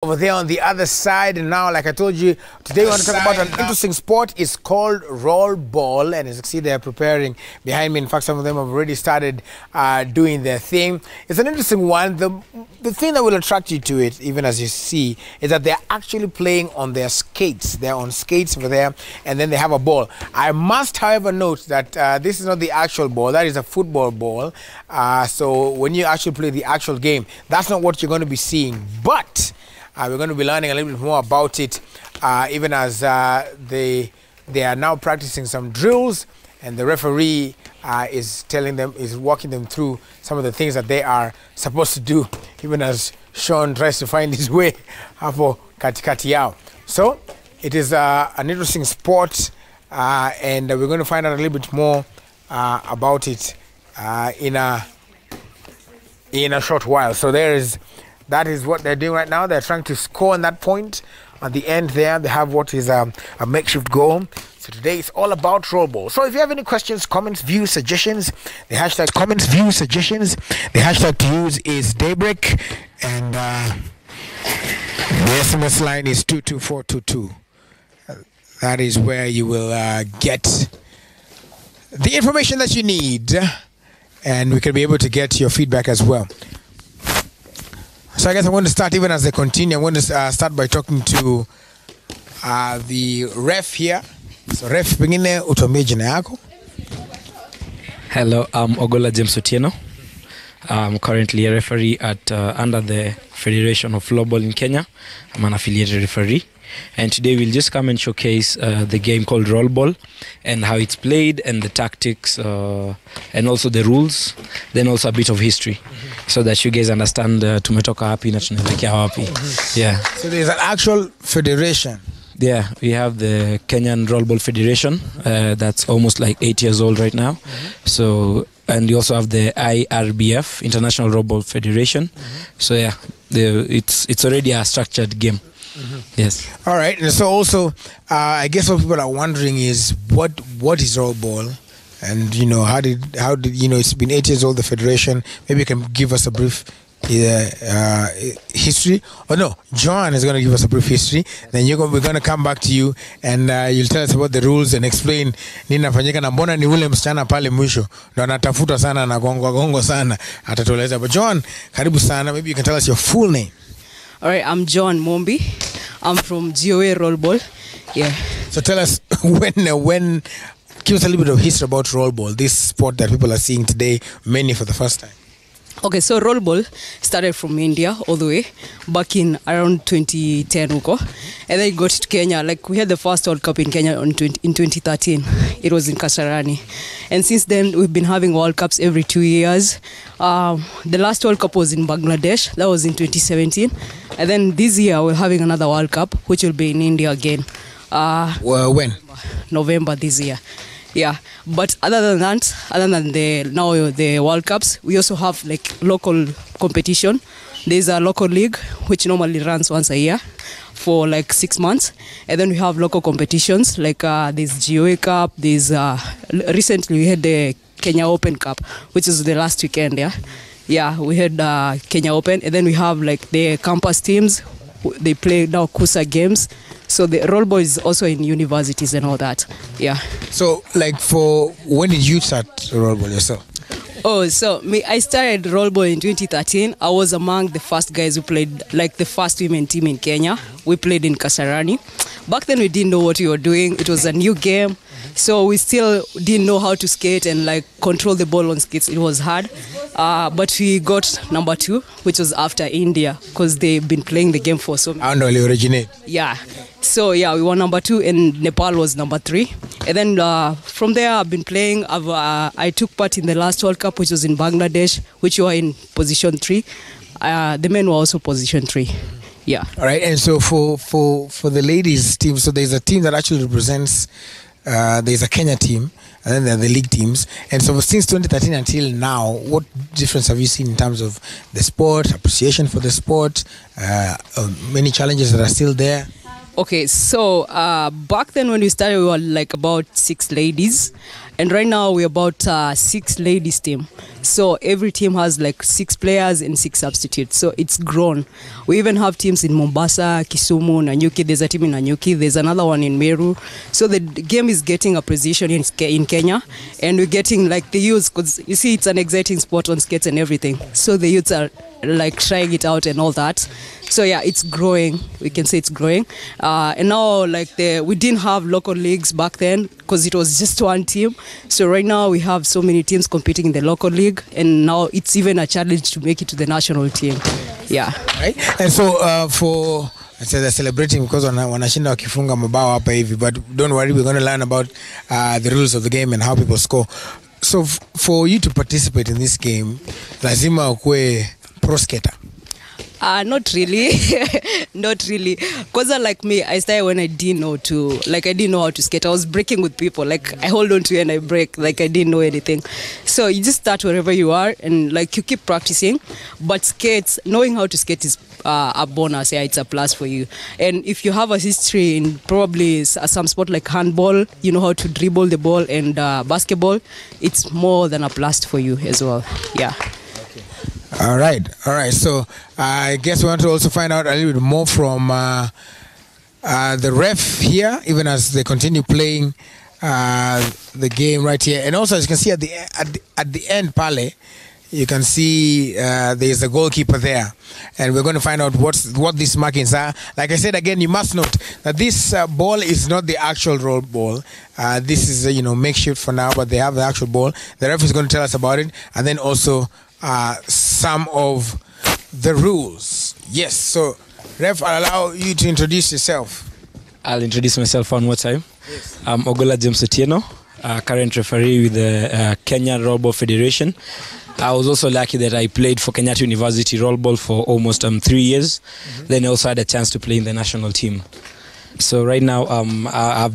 over there on the other side. And now, like I told you, today we want to talk about an interesting sport. It's called roll ball, and as you see, they're preparing behind me. In fact, some of them have already started doing their thing. It's an interesting one. The thing that will attract you to it, even as you see, is that they're actually playing on their skates. They're on skates over there, and then they have a ball. I must, however, note that this is not the actual ball. That is a football ball. So when you actually play the actual game, that's not what you're going to be seeing. But we're going to be learning a little bit more about it, even as they are now practicing some drills, and the referee is walking them through some of the things that they are supposed to do, even as Sean tries to find his way hapo katikati yao. So it is an interesting sport, and we're going to find out a little bit more about it in a short while. So that is what they're doing right now. They're trying to score on that point. At the end there, they have what is a makeshift goal. So today it's all about roll ball. So if you have any questions, comments, views, suggestions, the hashtag comments, views, suggestions, the hashtag to use is Daybreak, and the SMS line is 22422. That is where you will get the information that you need, and we can be able to get your feedback as well. So I guess I'm going to start, even as they continue, I'm going to start by talking to the ref here. So ref, pengine utuambie jina yako. Hello, I'm Ogola James Otieno. I'm currently a referee at under the Federation of Floorball in Kenya. I'm an affiliated referee. And today we'll just come and showcase the game called roll ball and how it's played, and the tactics, and also the rules, then also a bit of history, so that you guys understand tumetoka wapi na tunaelekea wapi. Yeah. So there's an actual federation. Yeah, we have the Kenyan Roll Ball Federation. That's almost like 8 years old right now. So, and we also have the IRBF, International Roll Ball Federation. So yeah, it's already a structured game. Yes. All right. And so also, I guess what people are wondering is what is roll ball, and how did it's been 8 years old, the federation. Maybe you can give us a brief history. Or no, John is going to give us a brief history. Then we're going to come back to you, and you'll tell us about the rules and explain nini nafanyika, na mbona ni ule msichana pale mwisho ndo anatafuta sana na gongo sana, atatueleza. But John, karibu sana. Maybe you can tell us your full name. All right, I'm John Mombi. I'm from GOA Roll Ball. Yeah. So tell us when give us a little bit of history about roll ball, this sport that people are seeing today, mainly for the first time. Okay, so roll ball started from India all the way back in around 2010 and then it got to Kenya. Like, we had the first World Cup in Kenya in 2013. It was in Kasarani, and since then we've been having World Cups every 2 years. The last World Cup was in Bangladesh. That was in 2017, and then this year we're having another World Cup, which will be in India again. When? November this year. Yeah, but other than the World Cups, we also have like local competition. There's a local league which normally runs once a year for like 6 months, and then we have local competitions like there's GOA Cup. There's recently we had the Kenya Open Cup, which is the last weekend. Yeah, we had Kenya Open, and then we have like the campus teams. They play now KUSA games. So the roll ball is also in universities and all that. Yeah. So like, when did you start roll ball yourself? Oh, so I started roll ball in 2013. I was among the first guys who played, like the first women team in Kenya. We played in Kasarani. Back then we didn't know what we were doing. It was a new game. So we still didn't know how to skate and like control the ball on skates. It was hard. But we got number 2, which was after India, because they've been playing the game for so many. How did you originate? Yeah. So yeah, we won number 2, and Nepal was number 3. And then from there I've been playing. I took part in the last World Cup, which was in Bangladesh, which were in position 3. The men were also position 3. Yeah. All right. And so for the ladies team, so there's a team that actually represents. There's a Kenya team, and then there are the league teams. And so since 2013 until now, what difference have you seen in terms of the sport, appreciation for the sport, many challenges that are still there? Okay, so back then when we started, we were like about 6 ladies, and right now we're about 6 ladies team. So every team has like 6 players and 6 substitutes. So it's grown. We even have teams in Mombasa, Kisumu, Nanyuki. There's a team in Nanyuki. There's another one in Meru. So the game is getting appreciation in Kenya, and we're getting like the youths, because you see it's an exciting sport on skates and everything. So the youths are like trying it out and all that. So yeah, it's growing. We can say it's growing. And now like we didn't have local leagues back then because it was just one team. So right now we have so many teams competing in the local league, and now it's even a challenge to make it to the national team. Yeah. Right. And so for they're celebrating because wanashinda wakifunga mabao hapa hivi, but don't worry, we're going to learn about the rules of the game and how people score. So for you to participate in this game, lazima ukue pro skater. Not really. Not really. Because like me, I started when I didn't know how to skate. I was breaking with people. Like I hold on to you and I break. Like I didn't know anything. So you just start wherever you are and like you keep practicing. But knowing how to skate is a bonus. Yeah, it's a plus for you. And if you have a history in probably some sport like handball, you know how to dribble the ball, and basketball, it's more than a plus for you as well. Yeah. All right. So I guess we want to also find out a little bit more from the ref here, even as they continue playing the game right here. And also, as you can see at the end, Pale, you can see there's a goalkeeper there, and we're going to find out what these markings are. Like I said again, you must note that this ball is not the actual roll ball. This is makeshift for now, but they have the actual ball. The ref is going to tell us about it, and then also some of the rules. Yes, so ref, I'll allow you to introduce yourself. I'll introduce myself one more time. Yes. I'm Ogola James Otieno, current referee with the Kenya Rollball Federation. I was also lucky that I played for Kenyatta University Rollball for almost 3 years. Then I also had a chance to play in the national team. So right now, I'm a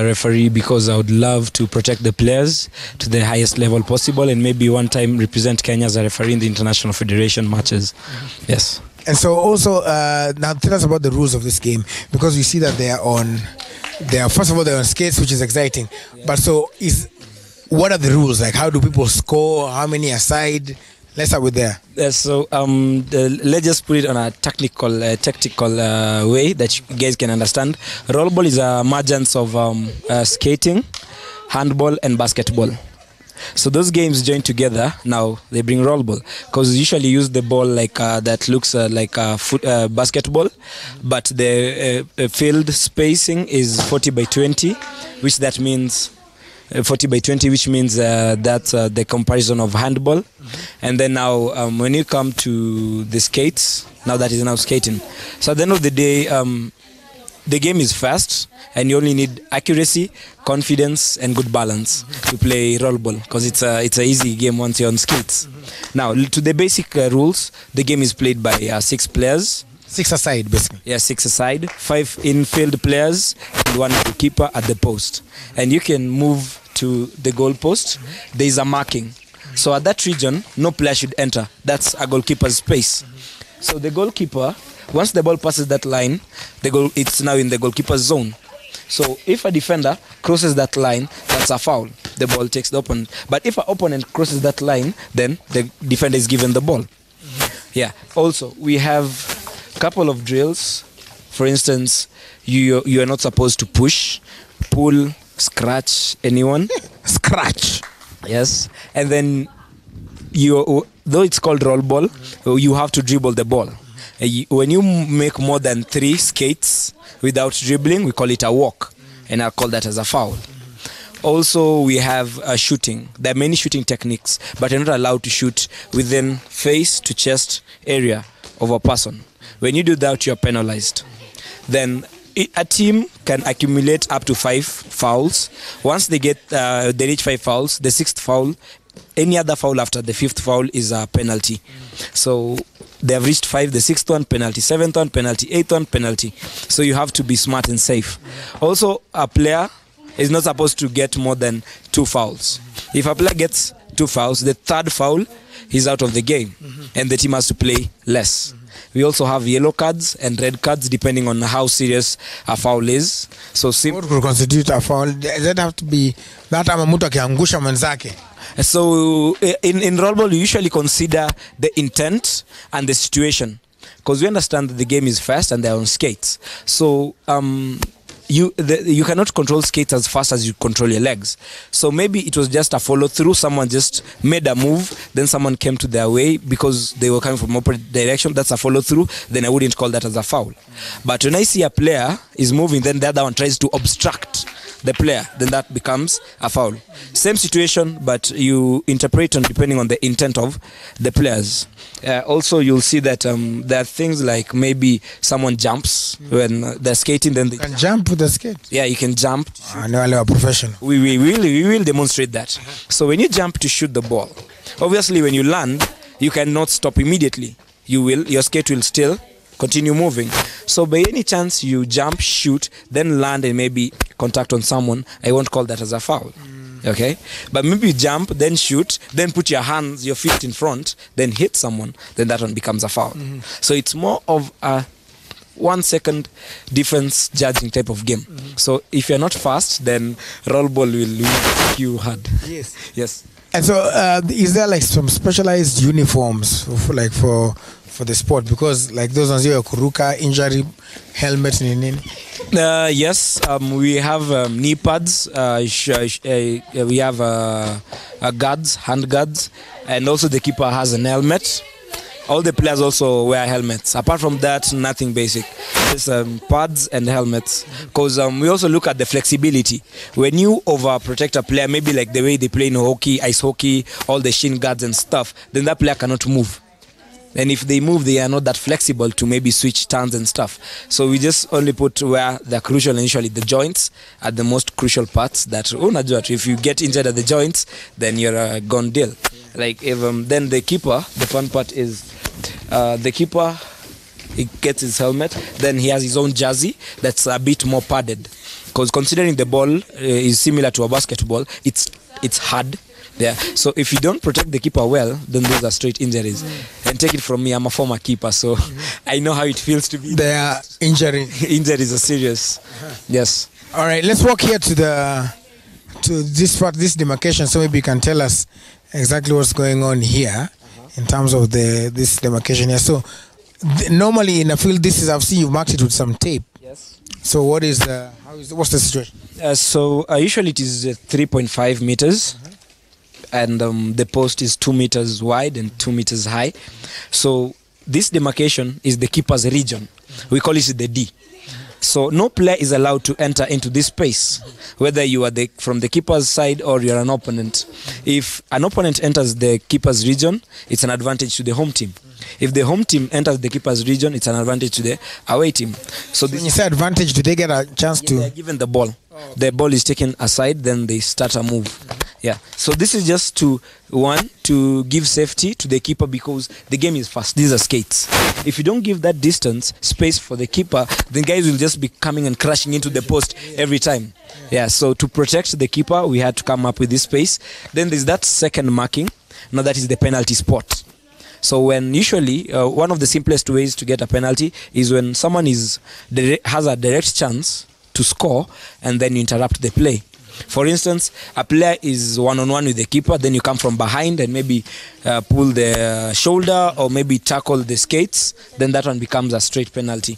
referee because I would love to protect the players to the highest level possible, and maybe one time represent Kenya as a referee in the international federation matches. Yes. And so also, now tell us about the rules of this game, because we see that first of all, they're on skates, which is exciting. Yeah. But so what are the rules? Like, how do people score? How many aside? Let's start with there. So let's just put it on a tactical way that you guys can understand. Rollball is a mergence of skating, handball, and basketball. So those games join together. Now they bring rollball, because we usually use the ball like that looks like a basketball, but the field spacing is 40 by 20, which that means 40 by 20, which means that's the comparison of handball. And then now when you come to the skates, now that is now skating. So at the end of the day, the game is fast, and you only need accuracy, confidence, and good balance to play rollball, because it's an easy game once you're on skates. Now to the basic rules, the game is played by 6 players. 6 aside, basically. Yeah, 6 aside, 5 infield players, and 1 goalkeeper at the post. And you can move to the goal post. There is a marking. So at that region, no player should enter. That's a goalkeeper's space. So the goalkeeper, once the ball passes that line, it's now in the goalkeeper's zone. So if a defender crosses that line, that's a foul. The ball takes the opponent. But if an opponent crosses that line, then the defender is given the ball. Yeah. Also, we have couple of drills. For instance, you are not supposed to push, pull, scratch anyone. Scratch. Yes. And then though it's called roll ball, you have to dribble the ball. When you make more than 3 skates without dribbling, we call it a walk, and I call that as a foul. Also, we have shooting. There are many shooting techniques, but you're not allowed to shoot within face to chest area of a person. When you do that, you're penalized. Then a team can accumulate up to 5 fouls. Once they reach 5 fouls, the 6th foul, any other foul after the 5th foul is a penalty. So they have reached 5, the 6th one penalty, 7th one penalty, 8th one penalty. So you have to be smart and safe. Also, a player is not supposed to get more than 2 fouls. If a player gets 2 fouls, the 3rd foul, he's out of the game, and the team has to play less. We also have yellow cards and red cards depending on how serious a foul is. So What could constitute a foul? Does that have to be that ama mtu akiangusha mwenzake? So in roll ball, we usually consider the intent and the situation, because we understand that the game is fast and they're on skates. So you cannot control skates as fast as you control your legs. So maybe it was just a follow through. Someone just made a move, then someone came to their way because they were coming from opposite direction. That's a follow through. Then I wouldn't call that as a foul. But when I see a player is moving, then the other one tries to obstruct the player, then that becomes a foul. Same situation, but you interpret on depending on the intent of the players. Also, you'll see that there are things like maybe someone jumps when they're skating. Then they can jump with the skate. Yeah, you can jump. I know I'm a professional. We will demonstrate that. So when you jump to shoot the ball, obviously when you land, you cannot stop immediately. Your skate will still continue moving. So by any chance you jump, shoot, then land and maybe contact on someone, I won't call that as a foul. Okay, but maybe you jump, then shoot, then put your feet in front, then hit someone, then that one becomes a foul. So it's more of a 1 second difference judging type of game. So if you're not fast, then roll ball will hit you hard. Yes. And so is there like some specialized uniforms for the sport? Because like those ones here, kuruka, injury, helmet, yes, we have knee pads, we have guards, hand guards, and also the keeper has an helmet. All the players also wear helmets. Apart from that, nothing basic. Just pads and helmets. Because we also look at the flexibility. When you overprotect a player, maybe like the way they play in hockey, ice hockey, all the shin guards and stuff, then that player cannot move. And if they move, they are not that flexible to maybe switch turns and stuff. So we just only put where they're crucial, and usually the joints are the most crucial parts. That if you get injured at the joints, then you're a gone deal. Like if then the keeper, the fun part is the keeper, he gets his helmet, then he has his own jersey that's a bit more padded. Because considering the ball is similar to a basketball, it's hard. Yeah. So if you don't protect the keeper well, then those are straight injuries. And take it from me, I'm a former keeper, so I know how it feels to be. They are injuries are serious. Yes. All right, let's walk here to this part, this demarcation, so maybe you can tell us exactly what's going on here in terms of this demarcation here. So normally in a field, I've seen you marked it with some tape. Yes. So what's the situation? So usually it is 3.5 meters. And the post is 2 meters wide and 2 meters high. So this demarcation is the keeper's region. We call it the D. So no player is allowed to enter into this space, whether you are from the keeper's side or you're an opponent. If an opponent enters the keeper's region, it's an advantage to the home team. If the home team enters the keeper's region, it's an advantage to the away team. So when you say advantage, do they get a chance to? They're given the ball. The ball is taken aside, then they start a move. Yeah. So this is just to give safety to the keeper, because the game is fast. These are skates. If you don't give that distance, space for the keeper, then guys will just be coming and crashing into the post every time. Yeah. So to protect the keeper, we had to come up with this space. Then there's that second marking. Now that is the penalty spot. So when usually one of the simplest ways to get a penalty is when someone has a direct chance to score and then you interrupt the play. For instance, a player is one-on-one with the keeper, then you come from behind and maybe pull the shoulder or maybe tackle the skates, then that one becomes a straight penalty.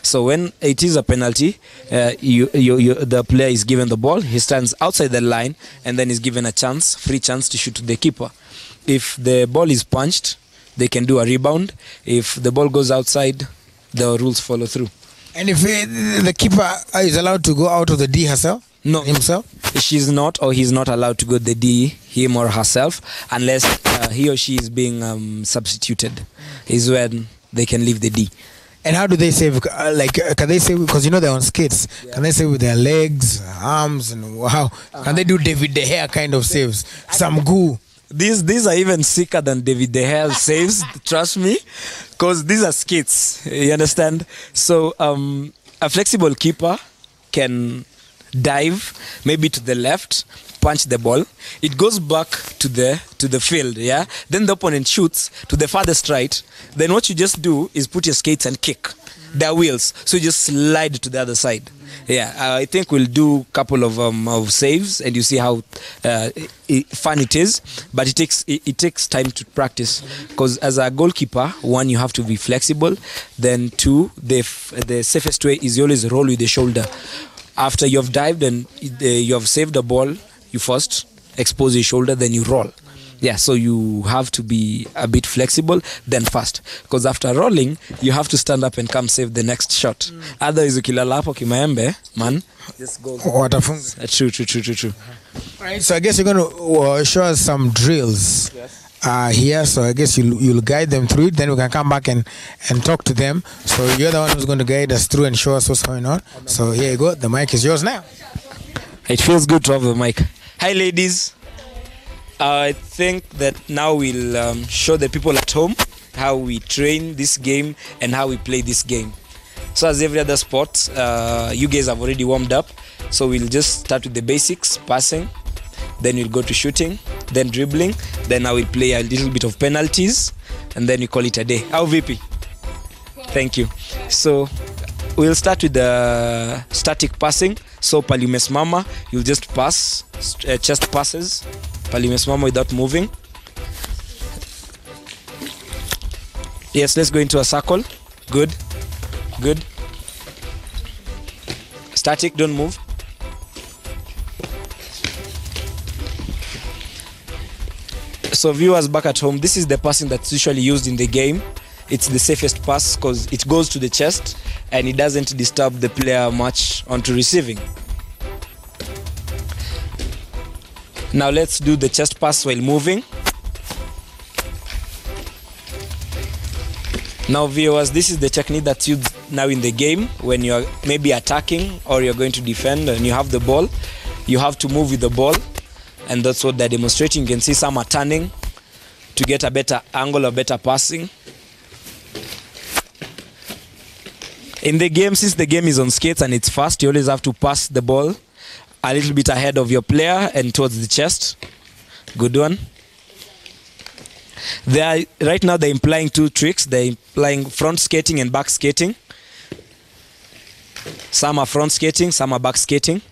So when it is a penalty, the player is given the ball, he stands outside the line and then is given a free chance to shoot the keeper. If the ball is punched, they can do a rebound. If the ball goes outside, the rules follow through. And if the keeper is allowed to go out of the D herself? No, himself? She's not, or he's not allowed to go the D, him or herself, unless he or she is being substituted. Is when they can leave the D. And how do they save? Can they save? Because they're on skates. Yeah. Can they save with their legs, arms, and wow? Can they do David De Gea kind of saves? Some goo. These are even sicker than David De Gea saves. Trust me, because these are skates. You understand? So a flexible keeper can dive, maybe to the left, punch the ball. It goes back to the field, yeah? Then the opponent shoots to the farthest right. Then what you just do is put your skates and kick their wheels. So you just slide to the other side. Yeah, I think we'll do a couple of saves and you see how fun it is. But it takes time to practice, because as a goalkeeper, one, you have to be flexible. Then two, the safest way is you always roll with the shoulder. After you've dived and you have saved the ball, you first expose your shoulder, then you roll. Yeah, so you have to be a bit flexible, then fast. Because after rolling, you have to stand up and come save the next shot. Otherwise, ukilala hapo kimaembe, man, just go. True. Right, so I guess you're going to show us some drills here. So I guess you'll guide them through it. Then we can come back and talk to them. So you're the one who's going to guide us through and show us what's going on. So here you go. The mic is yours now. It feels good to have the mic. Hi, ladies. I think that now we'll show the people at home how we train this game and how we play this game. So as every other sport, you guys have already warmed up. So we'll just start with the basics, passing. Then we'll go to shooting, then dribbling. Then I will play a little bit of penalties. And then we call it a day. How VP? Thank you. So we'll start with the static passing. So palimesimama, you'll just pass, chest passes. Palimesimama without moving. Yes, let's go into a circle. Good. Static, don't move. So viewers back at home, this is the passing that's usually used in the game. It's the safest pass because it goes to the chest and it doesn't disturb the player much onto receiving. Now let's do the chest pass while moving. Now viewers, this is the technique that's used now in the game when you're maybe attacking or you're going to defend and you have the ball. You have to move with the ball, and that's what they're demonstrating. You can see some are turning to get a better angle or better passing. In the game, since the game is on skates and it's fast, you always have to pass the ball a little bit ahead of your player and towards the chest. Good one. Right now they're implying two tricks. They're implying front skating and back skating. Some are front skating, some are back skating.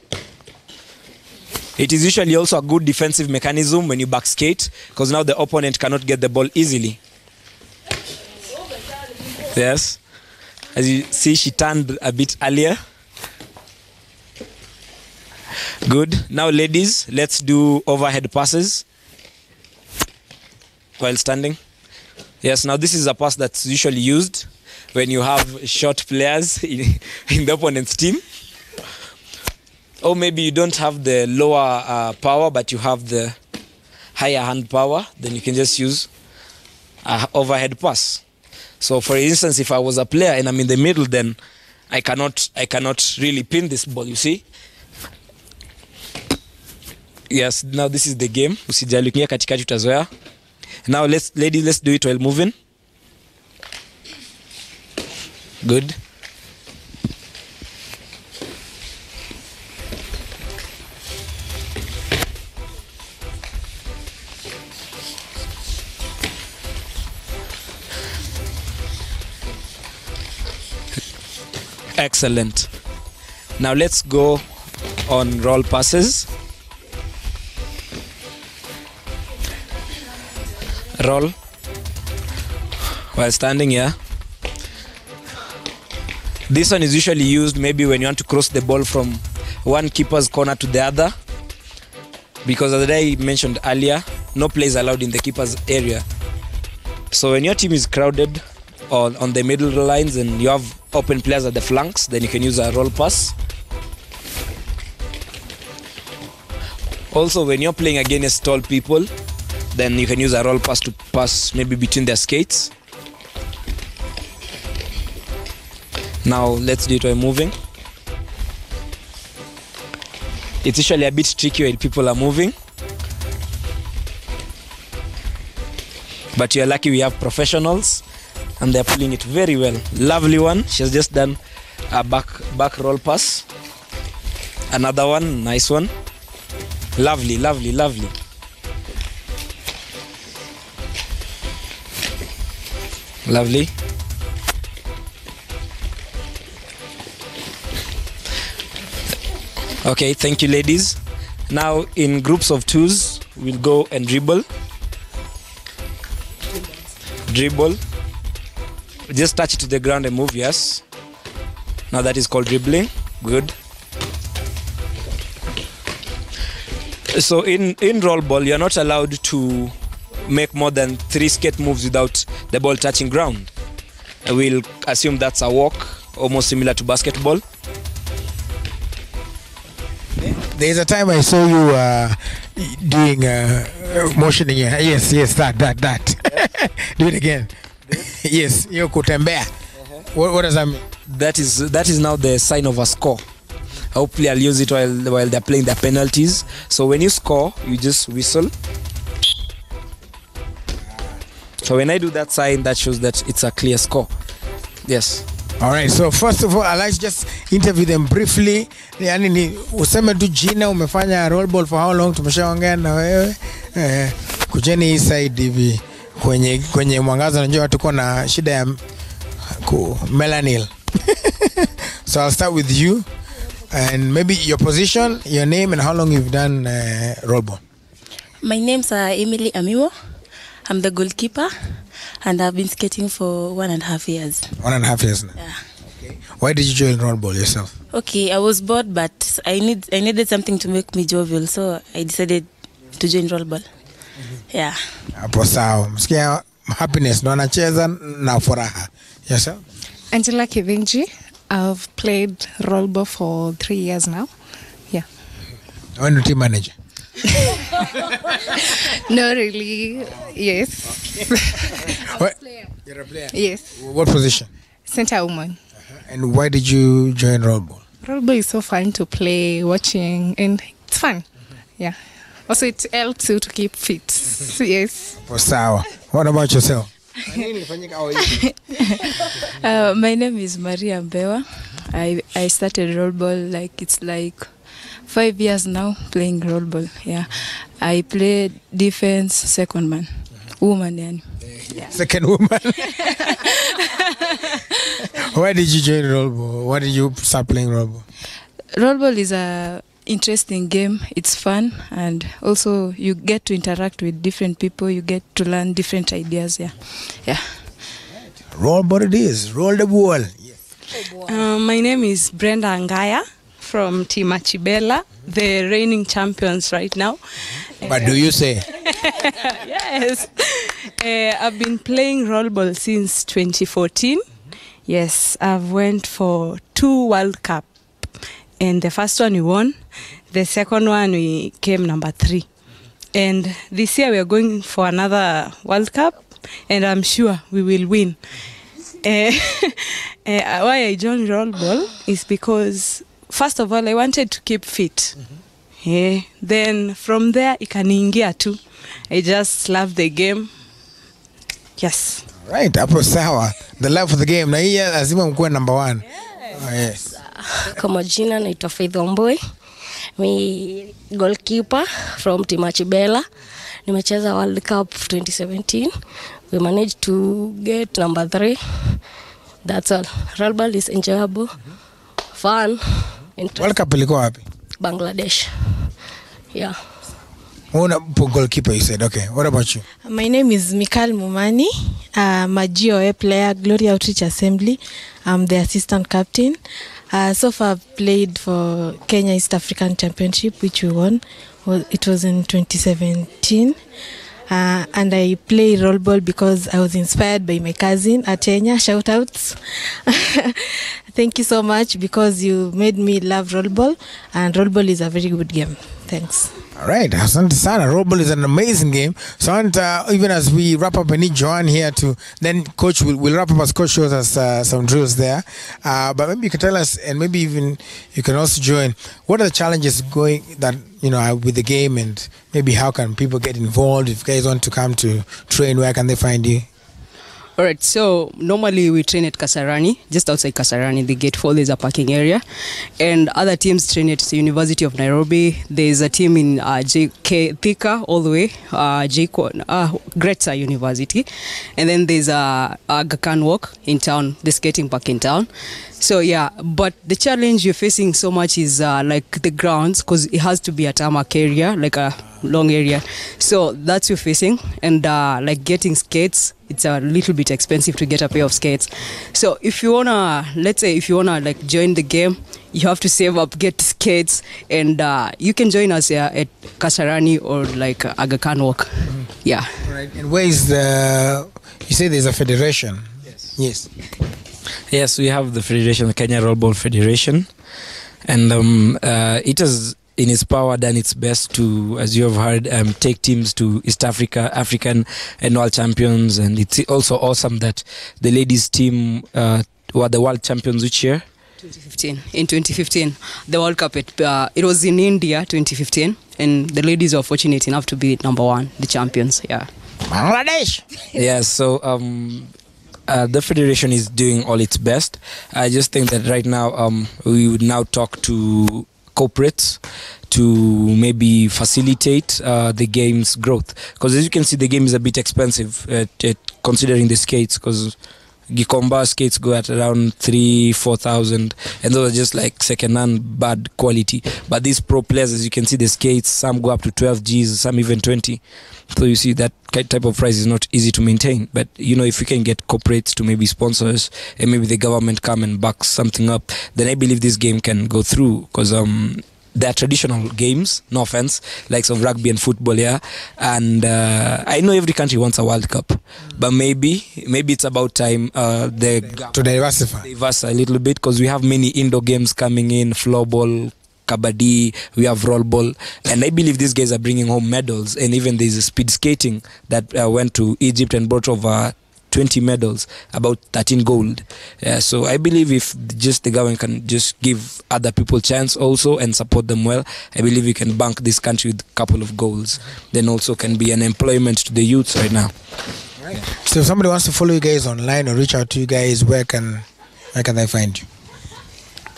It is usually also a good defensive mechanism when you back skate, because now the opponent cannot get the ball easily. Yes. As you see, she turned a bit earlier. Good. Now, ladies, let's do overhead passes while standing. Yes, now this is a pass that's usually used when you have short players in the opponent's team. Or maybe you don't have the lower power, but you have the higher hand power. Then you can just use an overhead pass. So, for instance, if I was a player and I'm in the middle, then I cannot really pin this ball, you see? Yes, now this is the game. Usijalukia katikati utazoea. Now ladies, let's do it while moving. Good. Excellent. Now let's go on roll passes. Roll while standing here. This one is usually used maybe when you want to cross the ball from one keeper's corner to the other, because as I mentioned earlier, no play is allowed in the keeper's area. So when your team is crowded on the middle lines and you have open players at the flanks, then you can use a roll pass. Also, when you're playing against tall people, then you can use a roll pass to pass maybe between their skates. Now let's do it while moving. It's usually a bit tricky when people are moving, but you're lucky we have professionals and they're pulling it very well. Lovely one. She has just done a back roll pass. Another one, nice one. Lovely, lovely, lovely. Lovely. Okay, thank you, ladies. Now, in groups of twos, we'll go and dribble. Dribble. Just touch it to the ground and move, yes. Now that is called dribbling. Good. So in roll ball, you're not allowed to make more than 3 skate moves without the ball touching ground. We'll assume that's a walk, almost similar to basketball. There's a time I saw you doing motioning. Yes, that. Do it again. Yes, you kutembea. What does that mean? That is now the sign of a score. Hopefully I'll use it while they're playing their penalties. So when you score, you just whistle. So when I do that sign, that shows that it's a clear score. Yes. All right, so first of all, I'd like to just interview them briefly. Yani ni useme tu jina, umefanya roll ball for how long? Tumeshaongea na wewe. Kujeni hii side hivi kwenye mwangaza, najua tuko na shida ya melanil. So I'll start with you and maybe your position, your name, and how long you've done roll ball. My name's Emily Amiwo. I'm the goalkeeper, and I've been skating for 1.5 years. 1.5 years now. Yeah. Okay. Why did you join roll ball yourself? Okay, I was bored, but I needed something to make me jovial, so I decided to join roll ball. Yeah. Hapo sawa. Msikia happiness ndo anacheza na furaha. Yes sir. Angela Kivinji. I've played roll ball for 3 years now. Yeah. When the team manager? No, really. Yes. What? You're a player? Yes. What position? Center woman. And why did you join roll ball? Roll ball is so fun to play, watching, and it's fun. Yeah. Also, it helps you to keep fit. Yes. Sawa. What about yourself? My name is Maria Mbewa. I started roll ball it's 5 years now playing roll ball. Yeah, I play defense, second man, woman. Yani. Yeah. Second woman. Why did you join roll ball? Why did you start playing roll ball? Roll ball is a interesting game. It's fun, and also you get to interact with different people. You get to learn different ideas. Yeah. Roll ball it is. Roll the ball. Yes. My name is Brenda Angaya from Team Achibela, the reigning champions right now. But do you say? Yes. I've been playing roll ball since 2014. Yes, I've went for 2 World Cup. And the first one we won. The second one we came number 3. And this year we are going for another World Cup. And I'm sure we will win. Why I joined roll ball is because, first of all, I wanted to keep fit. Then from there, ikaniingia too. I just love the game. Yes. Right, hapo sawa. The love for the game. Na hii lazima mkuwe number 1. Yes. Kama jina naitwa Faith Omboy. Mi goalkeeper from Team Achibela. Nimecheza World Cup 2017. We managed to get number 3. That's all. Roll ball is enjoyable, fun. World Cup ilikuwa wapi? Bangladesh. Yeah. Una goalkeeper, you said. Okay. What about you? My name is Mikal Mumani. I'm a GOA player, Glory Outreach Assembly. I'm the assistant captain. So far I've played for Kenya East African Championship, which we won. It was in 2017. And I play roll ball because I was inspired by my cousin Atenya. Shout outs. Thank you so much because you made me love roll ball, and roll ball is a very good game. Thanks. All right, asante sana. Roll ball is an amazing game. So even as we wrap up, I need Joanne here to then coach will wrap up as coach shows us some drills there. But maybe you can tell us, and maybe even you can also join. What are the challenges going that with the game, and maybe how can people get involved? If guys want to come to train, where can they find you? All right, so normally we train at Kasarani, just outside Kasarani, the gate 4, there's a parking area. And other teams train at the University of Nairobi. There's a team in JK Thika, all the way, Gretza University. And then there's a Aga Khan Walk in town, the skating park in town. So yeah, but the challenge you're facing so much is like the grounds, because it has to be a tarmac area, like a long area. So that's you're facing. And like getting skates, it's a little bit expensive to get a pair of skates. So if you wanna, let's say if you wanna like join the game, you have to save up, get skates, and you can join us at Kasarani or like Aga Khan Walk. Yeah. Right. And where is you say there's a federation? Yes. Yes, we have the federation, the Kenya Rollball Federation, and it has in its power done its best to, as you have heard, take teams to East Africa, African and world champions. And it's also awesome that the ladies team were the world champions which year? 2015. In 2015, the World Cup, it was in India, 2015, and the ladies were fortunate enough to be number 1, the champions. Yeah. Bangladesh. Yeah. So the federation is doing all its best. I just think that right now we would now talk to corporates to maybe facilitate the game's growth, because as you can see, the game is a bit expensive considering the skates, because Gikomba skates go at around 3,000-4,000, and those are just like second-hand bad quality. But these pro players, as you can see, the skates, some go up to 12 Gs, some even 20. So you see that type of price is not easy to maintain. But you know, if we can get corporates to maybe sponsors, and maybe the government come and back something up, then I believe this game can go through, because they're traditional games, no offense, like of rugby and football, yeah. And I know every country wants a World Cup, but maybe it's about time to diversify a little bit, because we have many indoor games coming in, floorball, kabaddi, we have rollball, and I believe these guys are bringing home medals. And even there's a speed skating that went to Egypt and brought over 20 medals, about 13 gold. So I believe if just the government can just give other people chance also and support them well, I believe we can bank this country with a couple of goals. Then also can be an employment to the youths right now. Right. So if somebody wants to follow you guys online or reach out to you guys, where can they find you?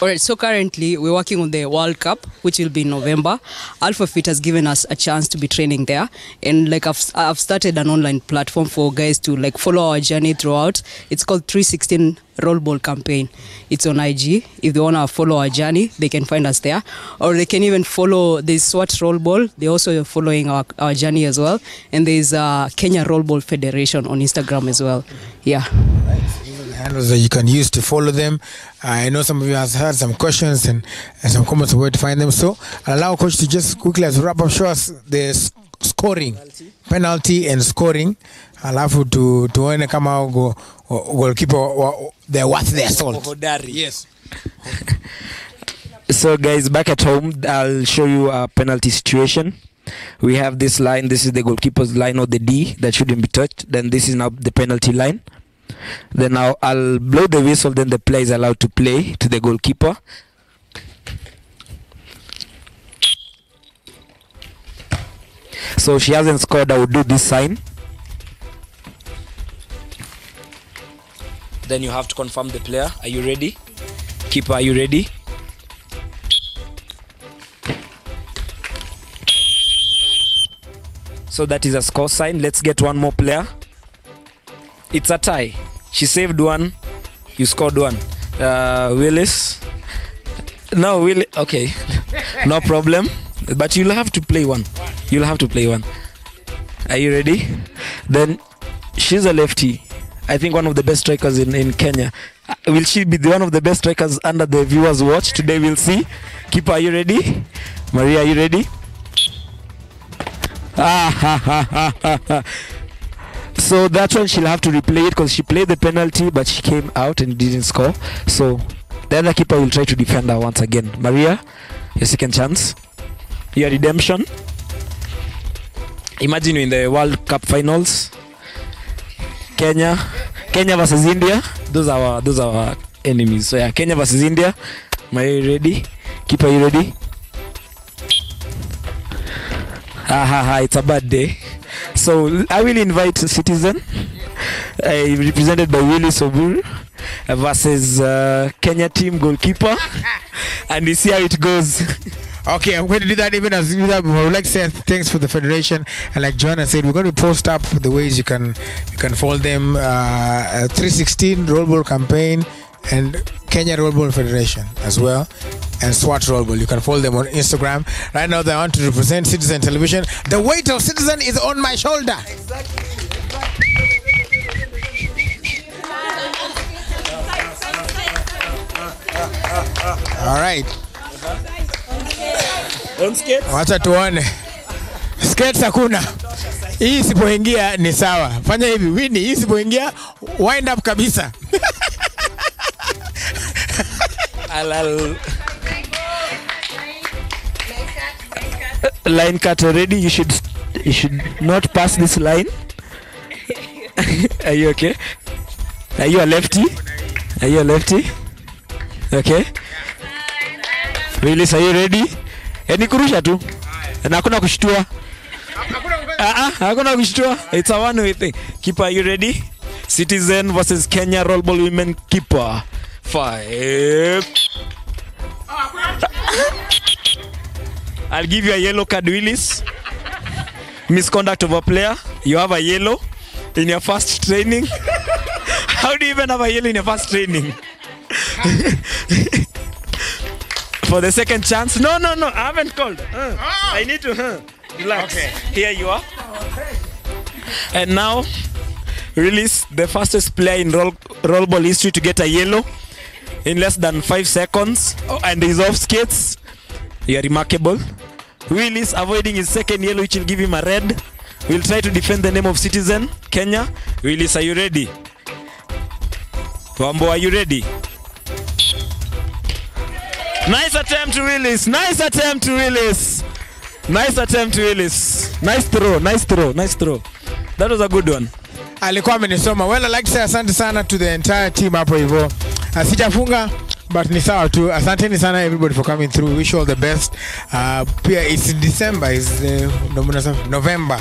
Alright, so currently we're working on the World Cup, which will be in November. Alpha Fit has given us a chance to be training there, and like I've started an online platform for guys to like follow our journey throughout. It's called 316 Rollball Campaign. It's on IG. If they wanna follow our journey, they can find us there, or they can even follow the SWAT Rollball. They're also following our journey as well, and there's Kenya Rollball Federation on Instagram as well. Yeah. Handles that you can use to follow them. I know some of you have heard some questions and some comments on where to find them. So I'll allow Coach to just quickly, as wrap up, show us the scoring, penalty and scoring. I'll have to come out goalkeeper, they're worth their salt. Yes. So guys, back at home, I'll show you a penalty situation. We have this line. This is the goalkeeper's line, or the D that shouldn't be touched. Then this is now the penalty line. Then now I'll blow the whistle, then the player is allowed to play to the goalkeeper. So she hasn't scored, I will do this sign. Then you have to confirm the player. Are you ready? Keeper, are you ready? So that is a score sign. Let's get one more player. It's a tie. She saved one, you scored one. Willis. No, Willis. Okay, no problem. But you'll have to play one. You'll have to play one. Are you ready? Then she's a lefty. I think one of the best strikers in Kenya. Will she be one of the best strikers under the viewers' watch? Today we'll see. Keeper, are you ready? Maria, are you ready? So that one she'll have to replay it, because she played the penalty but she came out and didn't score. So the other keeper will try to defend her once again. Maria, your second chance, your redemption. Imagine you're in the World Cup finals, Kenya versus India. Those are our enemies. So yeah, Kenya versus India. Maria, you ready? Keeper, you ready? It's a bad day. So I will invite Citizen. represented by Willis Oburu versus Kenya team goalkeeper. And you see how it goes. Okay, I'm going to do that even as we do that. I would like to say thanks for the federation, and like Joanna said, we're going to post up the ways you can follow them. 316 Roll Ball campaign and Kenya Roll Ball Federation as well, and SWAT Roll Ball. You can follow them on Instagram. Right now, they want to represent Citizen Television. The weight of Citizen is on my shoulder. Exactly. All right. Wacha tuone. Skates hakuna. Hii isipoingia ni sawa. Fanya hivi, Winnie, hii isipoingia wind up kabisa. Line cut already. You should not pass this line. Are you okay? Are you a lefty? Are you a lefty? Okay. Willis, are you ready? Ni kurusha tu. Na hakuna kushtua. Hakuna kushtua. It's a one way thing. Keeper, are you ready? Citizen versus Kenya Roll Ball Women Keeper. 5. I'll give you a yellow card, Willis. Misconduct of a player. You have a yellow in your first training. How do you even have a yellow in your first training? For the second chance. No, I haven't called. I need to relax. Okay. Here you are. And now, release the fastest player in roll ball history to get a yellow in less than 5 seconds. And he's off skates. You are remarkable. Willis avoiding his second yellow, which will give him a red. We'll try to defend the name of Citizen Kenya. Willis, are you ready? Wambo, are you ready? Nice attempt to Willis. Nice attempt to Willis. Nice attempt to Willis. Nice throw. That was a good one. Alikuwa amenisoma. Well, I'd like to say asante sana to the entire team hapo hivyo. Sijafunga but ni sawa tu. Asanteni sana everybody for coming through. Wish you all the best. Pia it's December, it's November.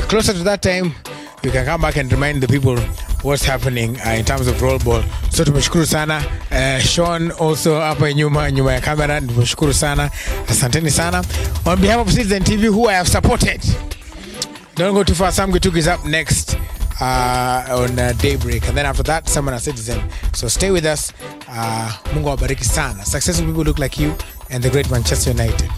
Closer to that time, you can come back and remind the people what's happening in terms of roll ball. So tumeshukuru sana. Sean also hapa nyuma ya kamera, tumeshukuru sana. Asanteni sana. On behalf of Citizen TV, who I have supported. Don't go too far. Sam Gitug is up next on Daybreak, and then after that, someone a Citizen. So stay with us. Mungu awabariki sana. Successful people look like you and the great Manchester United.